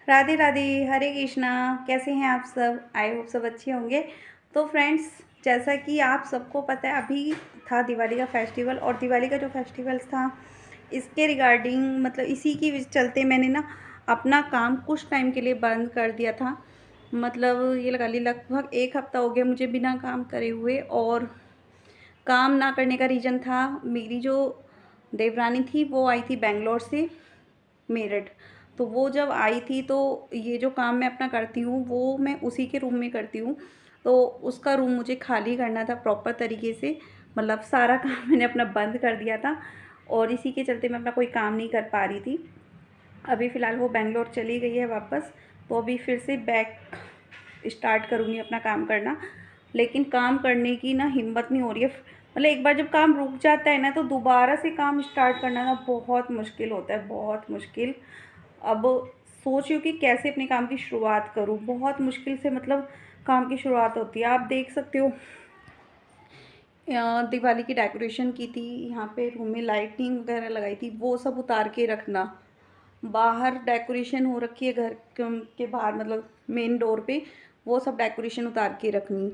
राधे राधे, हरे कृष्णा। कैसे हैं आप सब? आई होप सब अच्छे होंगे। तो फ्रेंड्स, जैसा कि आप सबको पता है, अभी था दिवाली का फेस्टिवल, और दिवाली का जो फेस्टिवल था इसके रिगार्डिंग मतलब इसी की चलते मैंने ना अपना काम कुछ टाइम के लिए बंद कर दिया था। मतलब ये लगा ली लगभग 1 हफ़्ता हो गया मुझे बिना काम करे हुए। और काम ना करने का रीज़न था, मेरी जो देवरानी थी वो आई थी बैंगलोर से मेरठ। तो वो जब आई थी तो ये जो काम मैं अपना करती हूँ वो मैं उसी के रूम में करती हूँ। तो उसका रूम मुझे खाली करना था प्रॉपर तरीके से, मतलब सारा काम मैंने अपना बंद कर दिया था और इसी के चलते मैं अपना कोई काम नहीं कर पा रही थी। अभी फ़िलहाल वो बैंगलोर चली गई है वापस, तो अभी फिर से बैक स्टार्ट करूँगी अपना काम करना। लेकिन काम करने की ना हिम्मत नहीं हो रही है। मतलब एक बार जब काम रुक जाता है ना तो दोबारा से काम स्टार्ट करना ना बहुत मुश्किल होता है, बहुत मुश्किल। अब सोच रही हूँ कि कैसे अपने काम की शुरुआत करूँ, बहुत मुश्किल से मतलब काम की शुरुआत होती है। आप देख सकते हो, दिवाली की डेकोरेशन की थी, यहाँ पे रूम में लाइटिंग वगैरह लगाई थी, वो सब उतार के रखना। बाहर डेकोरेशन हो रखी है घर के बाहर, मतलब मेन डोर पे, वो सब डेकोरेशन उतार के रखनी।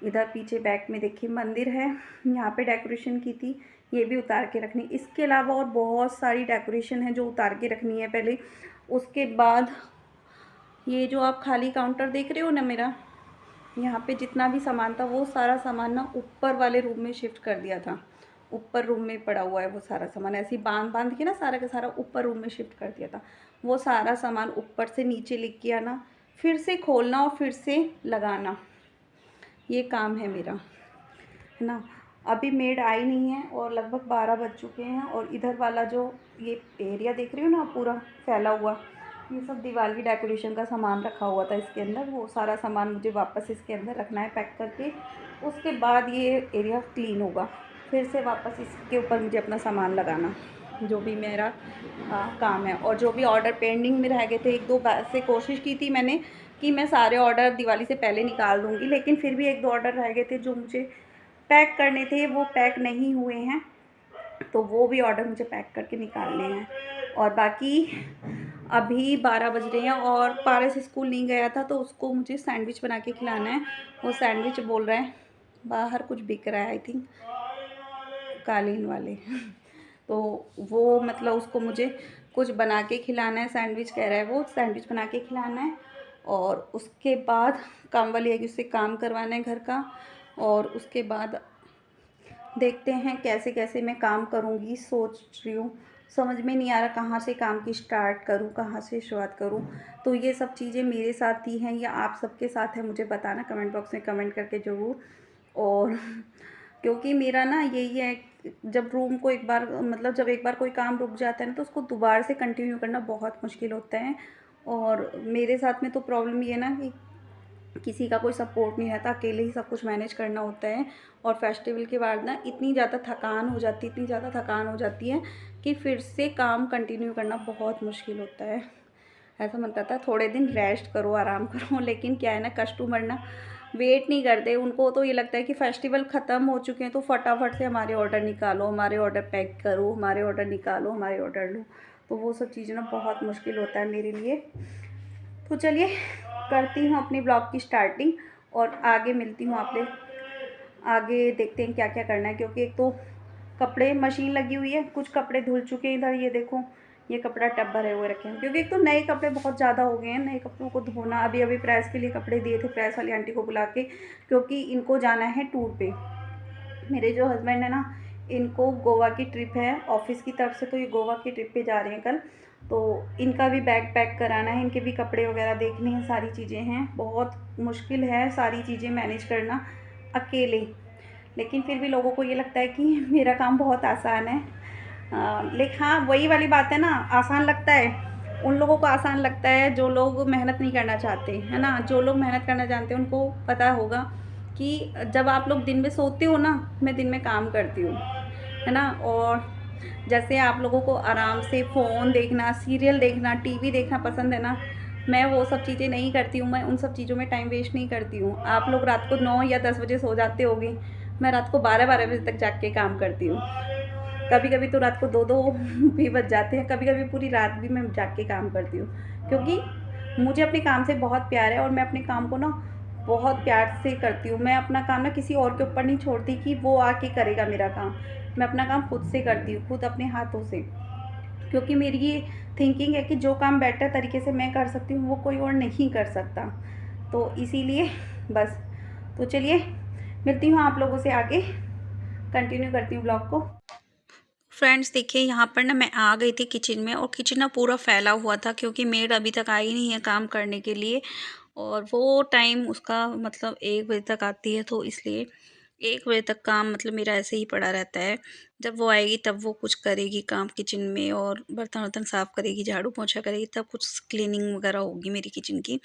इधर पीछे बैक में देखिए मंदिर है, यहाँ पे डेकोरेशन की थी, ये भी उतार के रखनी। इसके अलावा और बहुत सारी डेकोरेशन है जो उतार के रखनी है पहले। उसके बाद ये जो आप खाली काउंटर देख रहे हो ना मेरा, यहाँ पे जितना भी सामान था वो सारा सामान ना ऊपर वाले रूम में शिफ्ट कर दिया था। ऊपर रूम में पड़ा हुआ है वो सारा सामान, ऐसे ही बांध बांध के ना सारा का सारा ऊपर रूम में शिफ्ट कर दिया था। वो सारा सामान ऊपर से नीचे लेके के आना, फिर से खोलना और फिर से लगाना, ये काम है मेरा, है ना। अभी मेड आई नहीं है और लगभग 12 बज चुके हैं। और इधर वाला जो ये एरिया देख रही हो ना पूरा फैला हुआ, ये सब दिवाली डेकोरेशन का सामान रखा हुआ था इसके अंदर। वो सारा सामान मुझे वापस इसके अंदर रखना है पैक करके। उसके बाद ये एरिया क्लीन होगा, फिर से वापस इसके ऊपर मुझे अपना सामान लगाना, जो भी मेरा काम है। और जो भी ऑर्डर पेंडिंग में रह गए थे, 1-2 बार से कोशिश की थी मैंने कि मैं सारे ऑर्डर दिवाली से पहले निकाल दूँगी, लेकिन फिर भी 1-2 ऑर्डर रह गए थे जो मुझे पैक करने थे, वो पैक नहीं हुए हैं। तो वो भी ऑर्डर मुझे पैक करके निकालने हैं। और बाकी अभी 12 बज रहे हैं और पारस स्कूल नहीं गया था तो उसको मुझे सैंडविच बना के खिलाना है। वो सैंडविच बोल रहा है, बाहर कुछ बिक रहा है आई थिंक, कालीन वाले तो वो मतलब उसको मुझे कुछ बना के खिलाना है, सैंडविच कह रहा है, वो सैंडविच बना के खिलाना है। और उसके बाद काम वाली आएगी, उससे काम करवाना है घर का। और उसके बाद देखते हैं कैसे कैसे मैं काम करूँगी, सोच रही हूँ। समझ में नहीं आ रहा कहाँ से काम की स्टार्ट करूँ, कहाँ से शुरुआत करूँ। तो ये सब चीज़ें मेरे साथ ही हैं या आप सबके साथ है, मुझे बताना कमेंट बॉक्स में कमेंट करके ज़रूर। और क्योंकि मेरा ना यही है, जब रूम को एक बार मतलब जब एक बार कोई काम रुक जाता है ना तो उसको दोबारा से कंटिन्यू करना बहुत मुश्किल होता है। और मेरे साथ में तो प्रॉब्लम ये है ना कि किसी का कोई सपोर्ट नहीं रहता, अकेले ही सब कुछ मैनेज करना होता है। और फेस्टिवल के बाद ना इतनी ज़्यादा थकान हो जाती है, इतनी ज़्यादा थकान हो जाती है कि फिर से काम कंटिन्यू करना बहुत मुश्किल होता है। ऐसा मन करता है थोड़े दिन रेस्ट करो, आराम करो, लेकिन क्या है ना, कस्टमर ना वेट नहीं करते। उनको तो ये लगता है कि फेस्टिवल ख़त्म हो चुके हैं तो फटाफट से हमारे ऑर्डर निकालो, हमारे ऑर्डर पैक करो, हमारे ऑर्डर निकालो, हमारे ऑर्डर लो। तो वो सब चीज़ें ना बहुत मुश्किल होता है मेरे लिए। तो चलिए करती हूँ अपनी ब्लॉग की स्टार्टिंग और आगे मिलती हूँ आपसे। आगे देखते हैं क्या क्या करना है, क्योंकि एक तो कपड़े मशीन लगी हुई है, कुछ कपड़े धुल चुके हैं। इधर ये देखो, ये कपड़ा टब भरे हुए रखे हैं, क्योंकि एक तो नए कपड़े बहुत ज़्यादा हो गए हैं। नए कपड़ों को धोना, अभी अभी प्रेस के लिए कपड़े दिए थे प्रेस वाली आंटी को बुला के, क्योंकि इनको जाना है टूर पे। मेरे जो हस्बैंड है ना, इनको गोवा की ट्रिप है ऑफिस की तरफ से, तो ये गोवा की ट्रिप पे जा रहे हैं कल। तो इनका भी बैग पैक कराना है, इनके भी कपड़े वगैरह देखने हैं, सारी चीज़ें हैं। बहुत मुश्किल है सारी चीज़ें मैनेज करना अकेले। लेकिन फिर भी लोगों को ये लगता है कि मेरा काम बहुत आसान है। लेकिन हाँ, वही वाली बात है ना, आसान लगता है उन लोगों को, आसान लगता है जो लोग मेहनत नहीं करना चाहते, है ना। जो लोग मेहनत करना जानते हैं उनको पता होगा कि जब आप लोग दिन में सोते हो ना, मैं दिन में काम करती हूँ, है ना। और जैसे आप लोगों को आराम से फ़ोन देखना, सीरियल देखना, टीवी देखना पसंद है ना, मैं वो सब चीज़ें नहीं करती हूँ। मैं उन सब चीज़ों में टाइम वेस्ट नहीं करती हूँ। आप लोग रात को 9 या 10 बजे सो जाते होगे, मैं रात को 12-12 बजे तक जाग के काम करती हूँ। कभी कभी तो रात को 2-2 भी बज जाते हैं, कभी कभी पूरी रात भी मैं जाग के काम करती हूँ। क्योंकि मुझे अपने काम से बहुत प्यार है और मैं अपने काम को ना बहुत प्यार से करती हूँ। मैं अपना काम ना किसी और के ऊपर नहीं छोड़ती कि वो आके करेगा मेरा काम। मैं अपना काम खुद से करती हूँ, खुद अपने हाथों से। क्योंकि मेरी ये थिंकिंग है कि जो काम बेटर तरीके से मैं कर सकती हूँ, वो कोई और नहीं कर सकता। तो इसीलिए बस, तो चलिए मिलती हूँ आप लोगों से आगे, कंटिन्यू करती हूँ ब्लॉग को। फ्रेंड्स देखिए, यहाँ पर ना मैं आ गई थी किचन में, और किचन ना पूरा फैला हुआ था क्योंकि मेड अभी तक आई नहीं है काम करने के लिए। और वो टाइम उसका मतलब 1 बजे तक आती है, तो इसलिए 1 बजे तक काम मतलब मेरा ऐसे ही पड़ा रहता है। जब वो आएगी तब वो कुछ करेगी काम किचन में, और बर्तन-वर्तन साफ़ करेगी, झाड़ू-पोंछा करेगी, तब कुछ क्लीनिंग वगैरह होगी मेरी किचन की।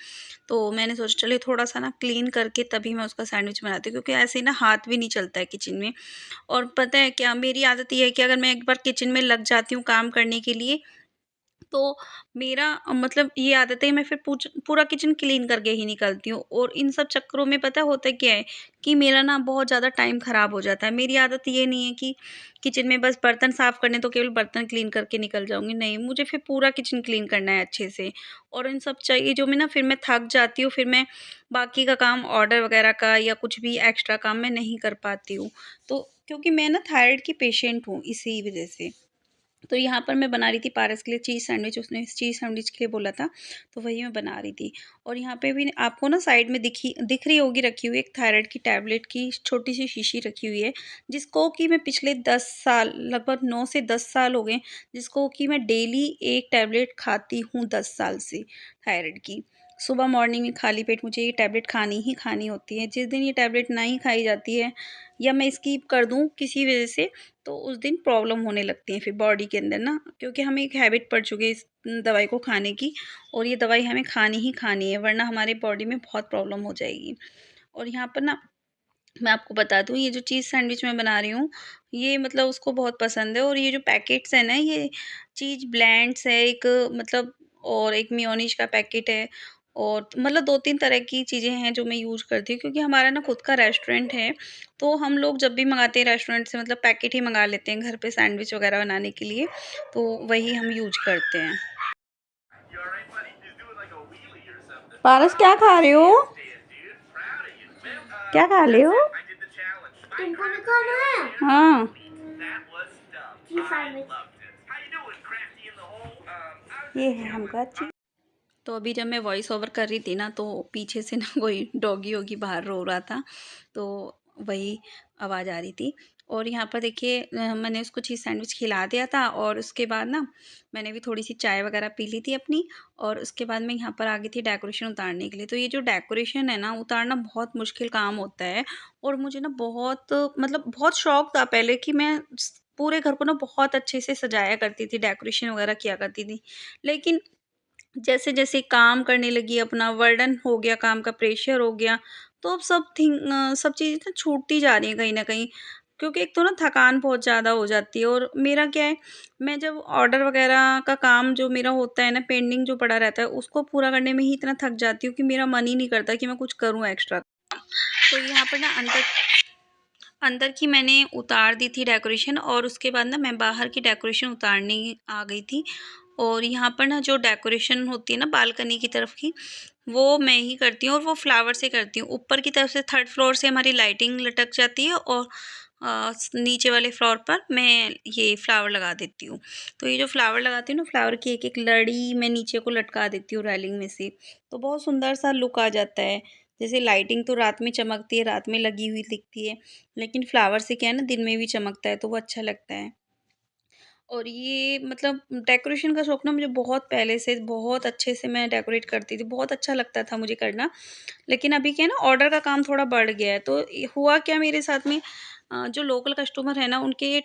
तो मैंने सोचा चलिए थोड़ा-सा ना क्लीन करके तभी मैं उसका सैंडविच बनाती हूँ, क्योंकि ऐसे ही ना हाथ भी नहीं चलता है किचन में। और पता है क्या, मेरी आदत ये है कि अगर मैं एक बार किचन में लग जाती हूँ काम करने के लिए, तो मेरा मतलब ये आदत है, मैं फिर पूरा किचन क्लीन करके ही निकलती हूँ। और इन सब चक्करों में पता है होता क्या है कि मेरा ना बहुत ज़्यादा टाइम ख़राब हो जाता है। मेरी आदत ये नहीं है कि किचन में बस बर्तन साफ़ करने तो केवल बर्तन क्लीन करके निकल जाऊँगी, नहीं, मुझे फिर पूरा किचन क्लीन करना है अच्छे से। और इन सब चीज़ों में ना फिर मैं थक जाती हूँ, फिर मैं बाकी का काम ऑर्डर वग़ैरह का या कुछ भी एक्स्ट्रा काम मैं नहीं कर पाती हूँ। तो क्योंकि मैं ना थायराइड की पेशेंट हूँ, इसी वज़ह से। तो यहाँ पर मैं बना रही थी पारस के लिए चीज़ सैंडविच, उसने चीज़ सैंडविच के लिए बोला था, तो वही मैं बना रही थी। और यहाँ पे भी आपको ना साइड में दिख रही होगी रखी हुई एक थायराइड की टैबलेट की छोटी-सी शीशी रखी हुई है, जिसको कि मैं पिछले 10 साल, लगभग 9 से 10 साल हो गए, जिसको कि मैं डेली 1 टैबलेट खाती हूँ 10 साल से, थायराइड की। सुबह मॉर्निंग में खाली पेट मुझे ये टैबलेट खानी ही खानी होती है। जिस दिन ये टैबलेट नहीं खाई जाती है या मैं स्किप कर दूँ किसी वजह से, तो उस दिन प्रॉब्लम होने लगती है फिर बॉडी के अंदर ना, क्योंकि हमें एक हैबिट पड़ चुकी है इस दवाई को खाने की, और ये दवाई हमें खानी ही खानी है, वरना हमारे बॉडी में बहुत प्रॉब्लम हो जाएगी। और यहाँ पर ना मैं आपको बता दूँ, ये जो चीज़ सैंडविच मैं बना रही हूँ, ये मतलब उसको बहुत पसंद है। और ये जो पैकेट्स हैं ना, ये चीज़ ब्लेंड्स है एक, मतलब, और एक मेयोनीज़ का पैकेट है, और मतलब 2-3 तरह की चीज़ें हैं जो मैं यूज़ करती हूँ, क्योंकि हमारा ना खुद का रेस्टोरेंट है, तो हम लोग जब भी मँगाते हैं रेस्टोरेंट से, मतलब पैकेट ही मँगा लेते हैं घर पे सैंडविच वग़ैरह बनाने के लिए, तो वही हम यूज़ करते हैं। पारस क्या खा रहे हो? क्या खा रहे हो? तुमको भी खाना है? हाँ। चीज़ सैंडविच। ये है हमका चीज़। तो अभी जब मैं वॉइस ओवर कर रही थी ना, तो पीछे से ना कोई डॉगी वोगी बाहर रो रहा था, तो वही आवाज़ आ रही थी। और यहाँ पर देखिए मैंने उसको चीज़ सैंडविच खिला दिया था, और उसके बाद ना मैंने भी थोड़ी सी चाय वगैरह पी ली थी अपनी, और उसके बाद मैं यहाँ पर आ गई थी डेकोरेशन उतारने के लिए। तो ये जो डेकोरेशन है ना, उतारना बहुत मुश्किल काम होता है, और मुझे ना बहुत मतलब बहुत शौक था पहले कि मैं पूरे घर को ना बहुत अच्छे से सजाया करती थी, डेकोरेशन वगैरह किया करती थी। लेकिन जैसे-जैसे काम करने लगी, अपना बर्डन हो गया, काम का प्रेशर हो गया, तो अब सब चीज़ें ना छूटती जा रही हैं कहीं न कहीं। क्योंकि एक तो ना थकान बहुत ज़्यादा हो जाती है, और मेरा क्या है, मैं जब ऑर्डर वग़ैरह का काम जो मेरा होता है ना, पेंडिंग जो पड़ा रहता है, उसको पूरा करने में ही इतना थक जाती हूँ कि मेरा मन ही नहीं करता कि मैं कुछ करूँ एक्स्ट्रा। तो यहाँ पर ना अंदर अंदर की मैंने उतार दी थी डेकोरेशन, और उसके बाद ना मैं बाहर की डेकोरेशन उतारने आ गई थी। और यहाँ पर ना जो डेकोरेशन होती है ना बालकनी की तरफ की, वो मैं ही करती हूँ, और वो फ्लावर से करती हूँ। ऊपर की तरफ से 3rd फ्लोर से हमारी लाइटिंग लटक जाती है, और नीचे वाले फ्लोर पर मैं ये फ्लावर लगा देती हूँ। तो ये जो फ्लावर लगाती हूँ ना, फ्लावर की एक-एक लड़ी मैं नीचे को लटका देती हूँ रेलिंग में से, तो बहुत सुंदर सा लुक आ जाता है। जैसे लाइटिंग तो रात में चमकती है, रात में लगी हुई दिखती है, लेकिन फ्लावर से क्या है ना, दिन में भी चमकता है, तो वो अच्छा लगता है। और ये मतलब डेकोरेशन का शौक ना मुझे बहुत पहले से, बहुत अच्छे से मैं डेकोरेट करती थी, बहुत अच्छा लगता था मुझे करना। लेकिन अभी क्या है ना, ऑर्डर का काम थोड़ा बढ़ गया है, तो हुआ क्या मेरे साथ में, जो लोकल कस्टमर है ना, उनके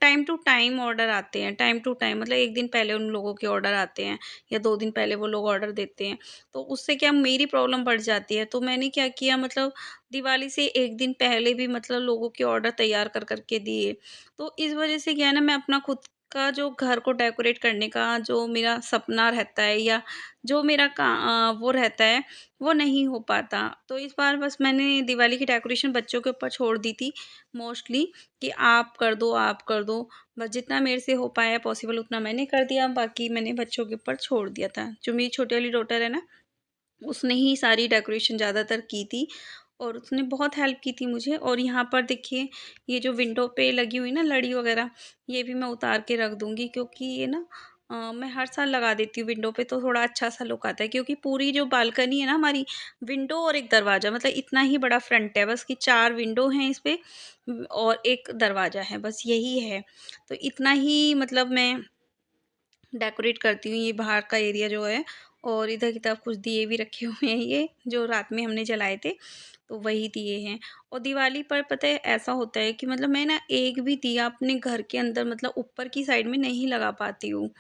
टाइम टू टाइम ऑर्डर आते हैं, टाइम टू टाइम मतलब 1 दिन पहले उन लोगों के ऑर्डर आते हैं, या 2 दिन पहले वो लोग ऑर्डर देते हैं। तो उससे क्या मेरी प्रॉब्लम बढ़ जाती है, तो मैंने क्या किया, मतलब दिवाली से 1 दिन पहले भी मतलब लोगों के ऑर्डर तैयार कर कर के दिए। तो इस वजह से क्या है ना, मैं अपना खुद का जो घर को डेकोरेट करने का जो मेरा सपना रहता है, या जो मेरा वो रहता है, वो नहीं हो पाता। तो इस बार बस मैंने दिवाली की डेकोरेशन बच्चों के ऊपर छोड़ दी थी मोस्टली, कि आप कर दो, आप कर दो। बस जितना मेरे से हो पाया पॉसिबल उतना मैंने कर दिया, बाकी मैंने बच्चों के ऊपर छोड़ दिया था। जो मेरी छोटी वाली डॉटर है ना, उसने ही सारी डेकोरेशन ज़्यादातर की थी और उसने बहुत हेल्प की थी मुझे। और यहाँ पर देखिए ये जो विंडो पे लगी हुई ना लड़ी वगैरह, ये भी मैं उतार के रख दूँगी, क्योंकि ये ना मैं हर साल लगा देती हूँ विंडो पे, तो थोड़ा अच्छा सा लुक आता है। क्योंकि पूरी जो बालकनी है ना हमारी, विंडो और एक दरवाज़ा, मतलब इतना ही बड़ा फ्रंट है, बस कि 4 विंडो हैं इस पे और 1 दरवाज़ा है, बस यही है। तो इतना ही मतलब मैं डेकोरेट करती हूँ ये बाहर का एरिया जो है। और इधर की तरफ कुछ दिए भी रखे हुए हैं, ये जो रात में हमने जलाए थे, तो वही दिए हैं। और दिवाली पर पता है ऐसा होता है कि मतलब मैं ना एक भी दिया अपने घर के अंदर मतलब ऊपर की साइड में नहीं लगा पाती हूँ।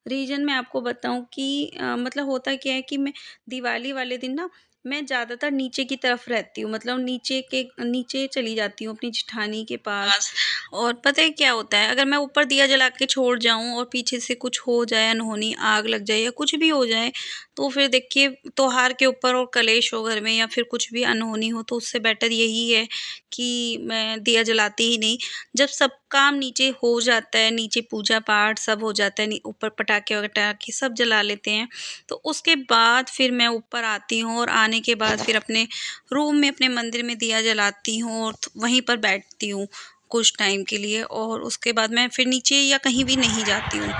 रीज़न मैं आपको बताऊँ कि मतलब होता क्या है कि मैं दिवाली वाले दिन ना मैं ज़्यादातर नीचे की तरफ रहती हूँ, मतलब नीचे चली जाती हूँ अपनी जेठानी के पास। और पता है क्या होता है, अगर मैं ऊपर दिया जला के छोड़ जाऊँ और पीछे से कुछ हो जाए, अनहोनी आग लग जाए या कुछ भी हो जाए, तो फिर देखिए त्योहार के ऊपर और कलेश हो घर में या फिर कुछ भी अनहोनी हो, तो उससे बेटर यही है कि मैं दिया जलाती ही नहीं। जब सब काम नीचे हो जाता है, नीचे पूजा पाठ सब हो जाता है, ऊपर पटाखे वटाखे सब जला लेते हैं, तो उसके बाद फिर मैं ऊपर आती हूँ और आने के बाद फिर अपने रूम में अपने मंदिर में दिया जलाती हूँ और वहीं पर बैठती हूँ कुछ टाइम के लिए, और उसके बाद मैं फिर नीचे या कहीं भी नहीं जाती हूँ।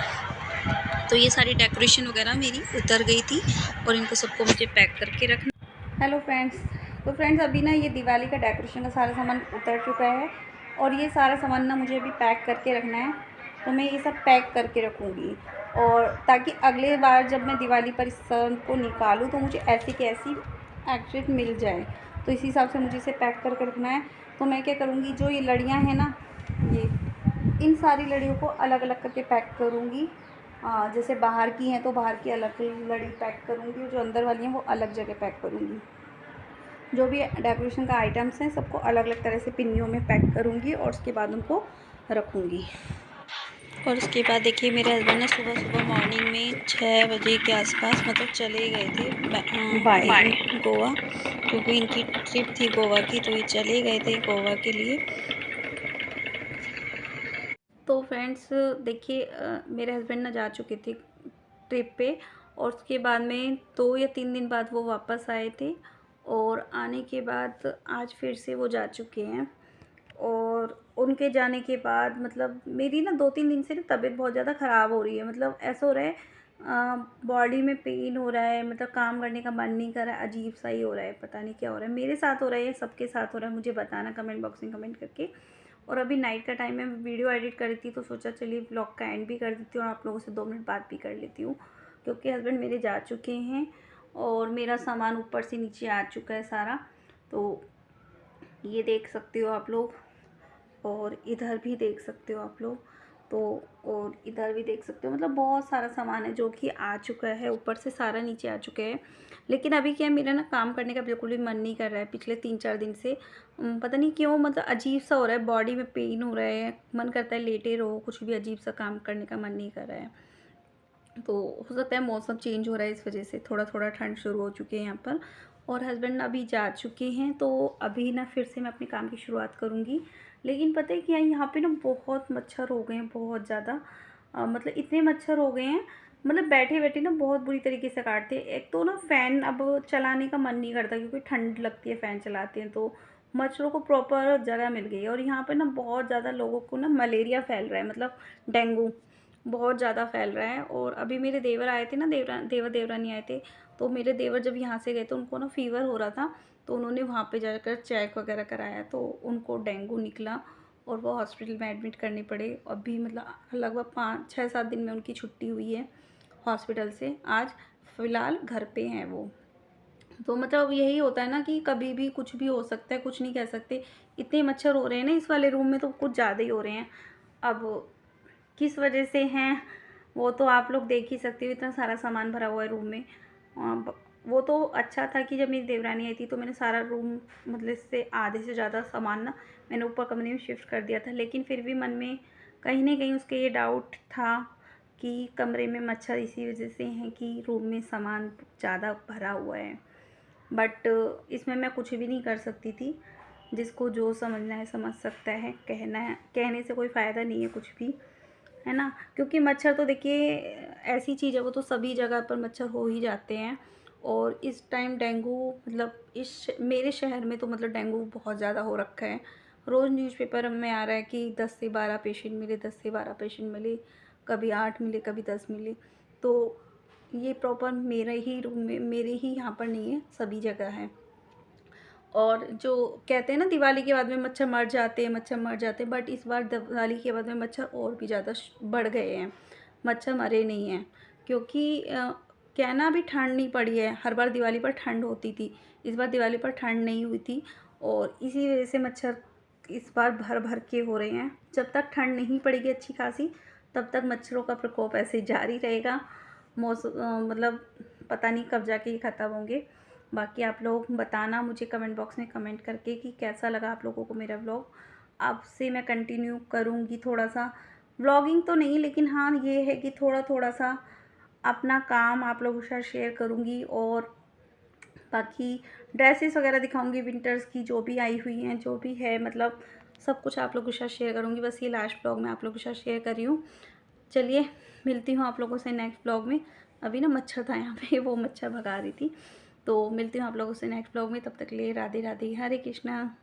तो ये सारी डेकोरेशन वगैरह मेरी उतर गई थी और इनको सबको मुझे पैक करके रखना। हेलो फ्रेंड्स, तो फ्रेंड्स अभी ना ये दिवाली का डेकोरेशन का सारा सामान उतर चुका है और ये सारा सामान ना मुझे अभी पैक करके रखना है। तो मैं ये सब पैक करके रखूँगी, और ताकि अगले बार जब मैं दिवाली पर इस सब को निकालूँ तो मुझे ऐसी की ऐसी एक्चुअली मिल जाए। तो इसी हिसाब से मुझे इसे पैक करके रखना है। तो मैं क्या करूँगी, जो ये लड़ियाँ हैं ना, ये इन सारी लड़ियों को अलग अलग करके पैक करूँगी। जैसे बाहर की हैं तो बाहर की अलग लड़ी पैक करूँगी और जो अंदर वाली हैं वो अलग जगह पैक करूँगी। जो भी डेकोरेशन का आइटम्स हैं सबको अलग अलग तरह से पिन्नियों में पैक करूँगी और उसके बाद उनको रखूँगी। और उसके बाद देखिए मेरे हस्बैंड ना सुबह सुबह मॉर्निंग में 6 बजे के आसपास मतलब चले गए थे बाय गोवा, क्योंकि इनकी ट्रिप थी गोवा की, तो ये चले गए थे गोवा के लिए। तो फ्रेंड्स देखिए मेरे हस्बैंड ना जा चुके थे ट्रिप पे, और उसके बाद में 2 या 3 दिन बाद वो वापस आए थे, और आने के बाद आज फिर से वो जा चुके हैं। और उनके जाने के बाद मतलब मेरी ना 2-3 दिन से ना तबीयत बहुत ज़्यादा ख़राब हो रही है। मतलब ऐसा हो रहा है बॉडी में पेन हो रहा है, मतलब काम करने का मन नहीं कर रहा है, अजीब सा ही हो रहा है, पता नहीं क्या हो रहा है। मेरे साथ हो रहा है या सबके साथ हो रहा है, मुझे बताना कमेंट बॉक्स में कमेंट करके। और अभी नाइट का टाइम है, मैं वीडियो एडिट कर रही थी तो सोचा चलिए व्लॉग का एंड भी कर देती हूँ और आप लोगों से 2 मिनट बात भी कर लेती हूँ, क्योंकि हस्बैंड मेरे जा चुके हैं और मेरा सामान ऊपर से नीचे आ चुका है सारा। तो ये देख सकते हो आप लोग, और इधर भी देख सकते हो आप लोग, तो और इधर भी देख सकते हो, मतलब बहुत सारा सामान है जो कि आ चुका है, ऊपर से सारा नीचे आ चुका है। लेकिन अभी क्या है, मेरा ना काम करने का बिल्कुल भी मन नहीं कर रहा है पिछले 3-4 दिन से। पता नहीं क्यों, मतलब अजीब सा हो रहा है, बॉडी में पेन हो रहा है, मन करता है लेटे रहो, कुछ भी अजीब सा काम करने का मन नहीं कर रहा है। तो हो सकता है मौसम चेंज हो रहा है इस वजह से, थोड़ा थोड़ा ठंड शुरू हो चुकी है यहाँ पर। और हस्बैंड अभी जा चुके हैं, तो अभी ना फिर से मैं अपने काम की शुरुआत करूँगी। लेकिन पता है क्या, यहाँ पे ना बहुत मच्छर हो गए हैं, बहुत ज़्यादा। मतलब इतने मच्छर हो गए हैं, मतलब बैठे बैठे ना बहुत बुरी तरीके से काटते हैं। एक तो ना फ़ैन अब चलाने का मन नहीं करता, क्योंकि ठंड लगती है फ़ैन चलाते हैं तो। मच्छरों को प्रॉपर जगह मिल गई है, और यहाँ पे ना बहुत ज़्यादा लोगों को ना मलेरिया फैल रहा है, मतलब डेंगू बहुत ज़्यादा फैल रहा है। और अभी मेरे देवर आए थे ना, देवर देवरानी आए थे, तो मेरे देवर जब यहाँ से गए तो उनको ना फ़ीवर हो रहा था, तो उन्होंने वहाँ पे जाकर चेक वगैरह कराया तो उनको डेंगू निकला और वो हॉस्पिटल में एडमिट करने पड़े। अभी मतलब लगभग 5-6-7 दिन में उनकी छुट्टी हुई है हॉस्पिटल से, आज फ़िलहाल घर पे हैं वो। तो मतलब यही होता है ना कि कभी भी कुछ भी हो सकता है, कुछ नहीं कह सकते। इतने मच्छर हो रहे हैं ना इस वाले रूम में, तो कुछ ज़्यादा ही हो रहे हैं। अब किस वजह से हैं वो तो आप लोग देख ही सकते हो, इतना सारा सामान भरा हुआ है रूम में। वो तो अच्छा था कि जब मेरी देवरानी आई थी तो मैंने सारा रूम मतलब से आधे से ज़्यादा सामान ना मैंने ऊपर कमरे में शिफ्ट कर दिया था। लेकिन फिर भी मन में कहीं ना कहीं उसके ये डाउट था कि कमरे में मच्छर इसी वजह से हैं कि रूम में सामान ज़्यादा भरा हुआ है। बट इसमें मैं कुछ भी नहीं कर सकती थी। जिसको जो समझना है समझ सकता है, कहने से कोई फ़ायदा नहीं है कुछ भी, है ना। क्योंकि मच्छर तो देखिए ऐसी चीज़ है, वो तो सभी जगह पर मच्छर हो ही जाते हैं। और इस टाइम डेंगू मतलब मेरे शहर में तो मतलब डेंगू बहुत ज़्यादा हो रखा है। रोज़ न्यूज़पेपर में आ रहा है कि 10 से 12 पेशेंट मिले, 10 से 12 पेशेंट मिले, कभी 8 मिले, कभी 10 मिले। तो ये प्रॉपर मेरे ही रूम में, मेरे ही यहाँ पर नहीं है, सभी जगह है। और जो कहते हैं ना दिवाली के बाद में मच्छर मर जाते हैं, मच्छर मर जाते हैं, बट इस बार दिवाली के बाद में मच्छर और भी ज़्यादा बढ़ गए हैं। मच्छर मरे नहीं हैं क्योंकि क्या है ना, अभी ठंड नहीं पड़ी है। हर बार दिवाली पर ठंड होती थी, इस बार दिवाली पर ठंड नहीं हुई थी और इसी वजह से मच्छर इस बार भर भर के हो रहे हैं। जब तक ठंड नहीं पड़ेगी अच्छी खासी, तब तक मच्छरों का प्रकोप ऐसे जारी रहेगा। मतलब पता नहीं कब जाके ये ख़त्म होंगे। बाकी आप लोग बताना मुझे कमेंट बॉक्स में कमेंट करके कि कैसा लगा आप लोगों को मेरा व्लॉग। अब से मैं कंटिन्यू करूँगी थोड़ा सा व्लॉगिंग तो नहीं, लेकिन हाँ ये है कि थोड़ा थोड़ा सा अपना काम आप लोगों के साथ शेयर करूँगी और बाकी ड्रेसेस वगैरह दिखाऊंगी विंटर्स की जो भी आई हुई हैं, जो भी है मतलब सब कुछ आप लोगों के साथ शेयर करूँगी। बस ये लास्ट व्लॉग मैं आप लोगों के साथ शेयर कर रही हूँ। चलिए मिलती हूँ आप लोगों से नेक्स्ट व्लॉग में। अभी ना मच्छर था यहाँ पे, वो मच्छर भगा रही थी। तो मिलती हूँ आप लोगों से नेक्स्ट व्लॉग में, तब तक के लिए राधे राधे, हरे कृष्णा।